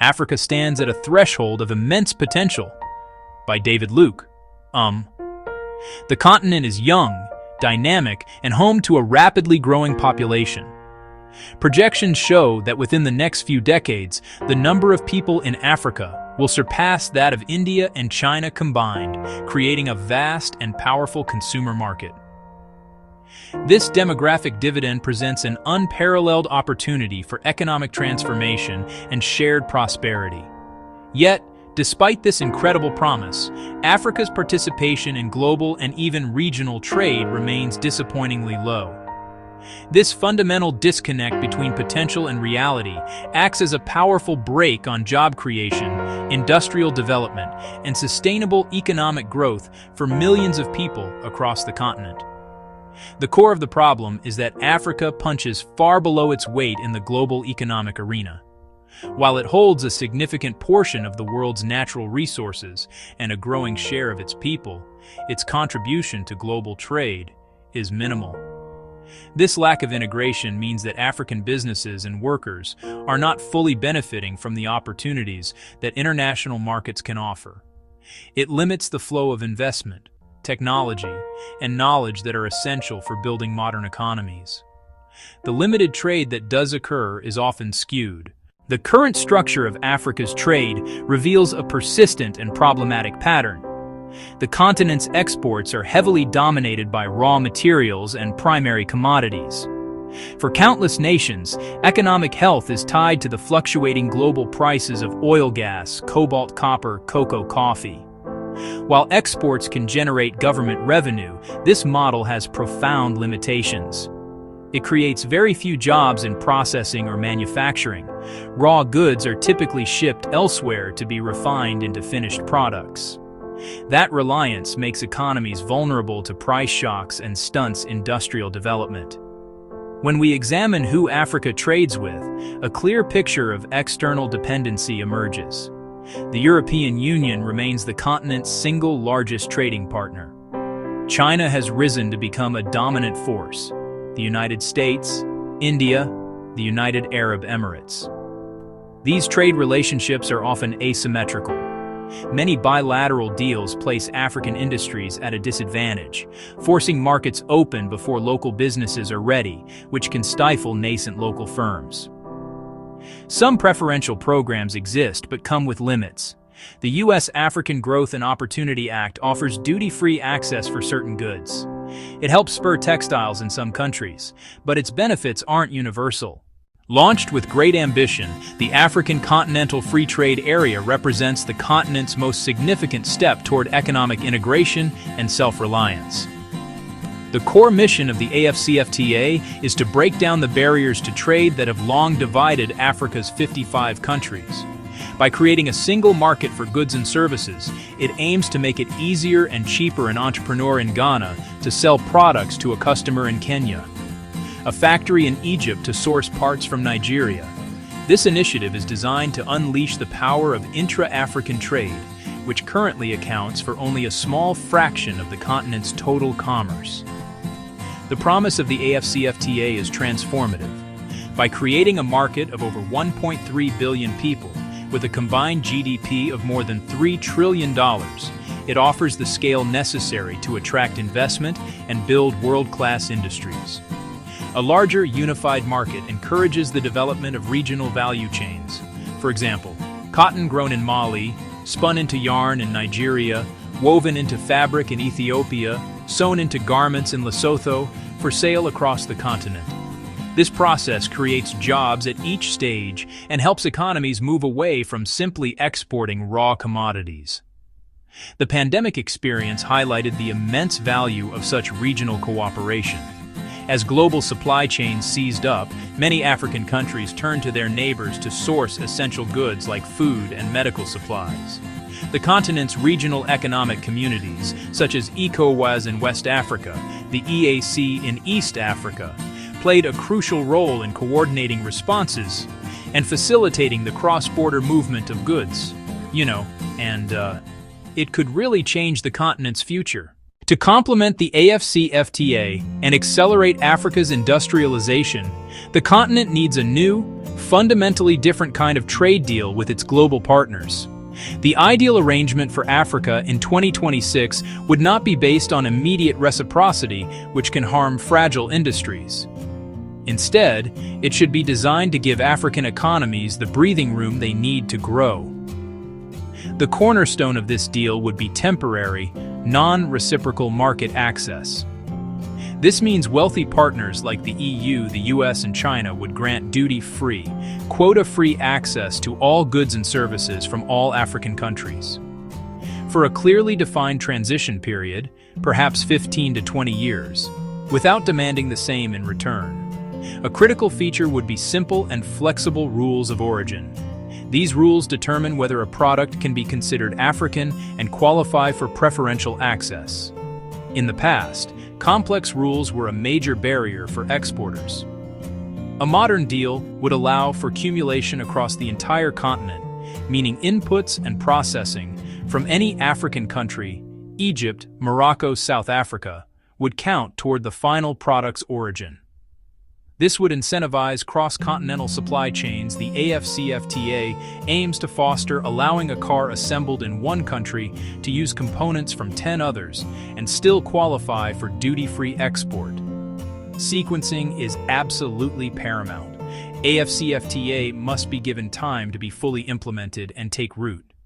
Africa Stands at a Threshold of Immense Potential, by David Luke. The continent is young, dynamic, and home to a rapidly growing population. Projections show that within the next few decades, the number of people in Africa will surpass that of India and China combined, creating a vast and powerful consumer market. This demographic dividend presents an unparalleled opportunity for economic transformation and shared prosperity. Yet, despite this incredible promise, Africa's participation in global and even regional trade remains disappointingly low. This fundamental disconnect between potential and reality acts as a powerful brake on job creation, industrial development, and sustainable economic growth for millions of people across the continent. The core of the problem is that Africa punches far below its weight in the global economic arena. While it holds a significant portion of the world's natural resources and a growing share of its people, its contribution to global trade is minimal. This lack of integration means that African businesses and workers are not fully benefiting from the opportunities that international markets can offer. It limits the flow of investment, technology, and knowledge that are essential for building modern economies. The limited trade that does occur is often skewed. The current structure of Africa's trade reveals a persistent and problematic pattern. The continent's exports are heavily dominated by raw materials and primary commodities. For countless nations, economic health is tied to the fluctuating global prices of oil, gas, cobalt, copper, cocoa, coffee. While exports can generate government revenue, this model has profound limitations. It creates very few jobs in processing or manufacturing. Raw goods are typically shipped elsewhere to be refined into finished products. That reliance makes economies vulnerable to price shocks and stunts industrial development. When we examine who Africa trades with, a clear picture of external dependency emerges. The European Union remains the continent's single largest trading partner. China has risen to become a dominant force. The United States, India, the United Arab Emirates. These trade relationships are often asymmetrical. Many bilateral deals place African industries at a disadvantage, forcing markets open before local businesses are ready, which can stifle nascent local firms. Some preferential programs exist but come with limits. The U.S. African Growth and Opportunity Act offers duty-free access for certain goods. It helps spur textiles in some countries, but its benefits aren't universal. Launched with great ambition, the African Continental Free Trade Area represents the continent's most significant step toward economic integration and self-reliance. The core mission of the AFCFTA is to break down the barriers to trade that have long divided Africa's 55 countries. By creating a single market for goods and services, it aims to make it easier and cheaper for an entrepreneur in Ghana to sell products to a customer in Kenya, a factory in Egypt to source parts from Nigeria. This initiative is designed to unleash the power of intra-African trade, which currently accounts for only a small fraction of the continent's total commerce. The promise of the AFCFTA is transformative. By creating a market of over 1.3 billion people, with a combined GDP of more than $3 trillion, it offers the scale necessary to attract investment and build world-class industries. A larger, unified market encourages the development of regional value chains. For example, cotton grown in Mali, spun into yarn in Nigeria, woven into fabric in Ethiopia, sewn into garments in Lesotho, for sale across the continent. This process creates jobs at each stage and helps economies move away from simply exporting raw commodities. The pandemic experience highlighted the immense value of such regional cooperation. As global supply chains seized up, many African countries turned to their neighbors to source essential goods like food and medical supplies. The continent's regional economic communities, such as ECOWAS in West Africa, the EAC in East Africa, played a crucial role in coordinating responses and facilitating the cross-border movement of goods. It could really change the continent's future. To complement the AFCFTA and accelerate Africa's industrialization, the continent needs a new, fundamentally different kind of trade deal with its global partners. The ideal arrangement for Africa in 2026 would not be based on immediate reciprocity, which can harm fragile industries. Instead, it should be designed to give African economies the breathing room they need to grow. The cornerstone of this deal would be temporary, non-reciprocal market access. This means wealthy partners like the EU, the US, and China would grant duty-free, quota-free access to all goods and services from all African countries. For a clearly defined transition period, perhaps 15 to 20 years, without demanding the same in return. A critical feature would be simple and flexible rules of origin. These rules determine whether a product can be considered African and qualify for preferential access. In the past, complex rules were a major barrier for exporters. A modern deal would allow for accumulation across the entire continent, meaning inputs and processing from any African country, Egypt, Morocco, South Africa, would count toward the final product's origin. This would incentivize cross-continental supply chains. The AFCFTA aims to foster allowing a car assembled in one country to use components from 10 others and still qualify for duty-free export. Sequencing is absolutely paramount. AFCFTA must be given time to be fully implemented and take root.